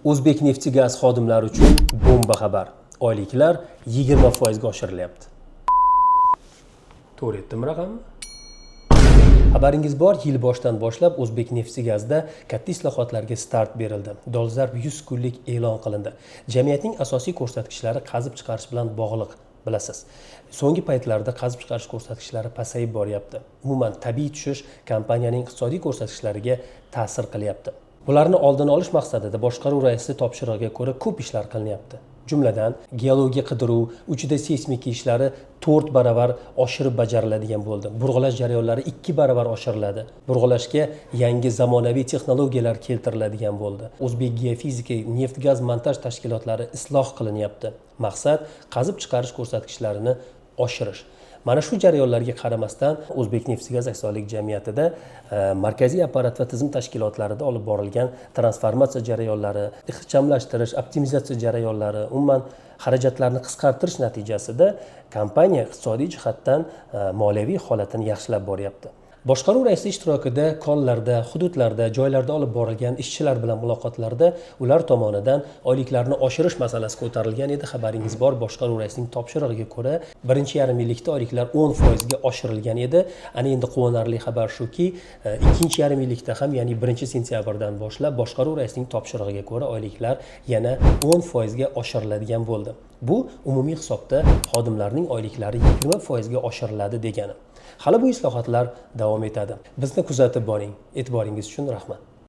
O'zbekneftgaz xodimlari uchun bomba xabar. Oyliklar 20% ga oshirilyapti. To'g'ri aytdimmi raqamni? Xabaringiz bor, yil boshidan boshlab O'zbekneftgazda katta islohotlarga start berildi. Dolzarb 100 kunlik e'lon qilindi. Jamiyatning asosiy ko'rsatkichlari qazib chiqarish bilan bog'liq. Bilasiz, so'nggi paytlarda qazib chiqarish ko'rsatkichlari pasayib boryapti. Umuman tabiiy tushish kompaniyaning iqtisodiy ko'rsatkichlariga ta'sir qilyapti. Bularni oldini olish maqsadida boshqaruv raisi topshirig'iga ko'ra ko'p ishlar qilinyapti. Jumladan, geologiya qidiruv, uchida seysmika ishlari 4 baravar oshirib bajariladigan bo'ldi. Burg'alash jarayonlari 2 baravar oshiriladi. Burg'alashga yangi zamonaviy texnologiyalar keltiriladigan bo'ldi. O'zbek geofizika, neft-gaz montaj tashkilotlari isloh qilinyapti. Maqsad qazib chiqarish ko'rsatkichlarini oshirish. Mana shu jarayonlarga qaramasdan O'zbekneftgaz aksiyadorlik jamiyatida markaziy apparat va tizim tashkilotlarida olib borilgan transformatsiya jarayonlari, ixchamlashtirish, optimizatsiya jarayonlari, umuman xarajatlarni qisqartirish natijasida kompaniya iqtisodiy jihatdan moliyaviy holatini yaxshilab boryapti. Boshqaruv raisi ishtirokida konlarda, hududlarda, joylarda olib borilgan ishchilar bilan muloqotlarda ular tomonidan oyliklarni oshirish masalasi ko'tarilgan edi. Xabaringiz bor, boshqaruv raisining topshirig'iga ko'ra 1,5 yillikda oyliklar 10% ga oshirilgan edi. Ana endi quvonarli xabar shuki, 2,5 yillikda ham, ya'ni 1-sentyabrdan boshlab boshqaruv raisining topshirig'iga ko'ra oyliklar yana 10% ga oshiriladigan bo'ldi. Bu umumiy hisobda xodimlarning oyliklari 20% ga oshiriladi degani. Hali bu islohotlar davom etadi. Bizni kuzatib boring. E'tiboringiz uchun rahmat.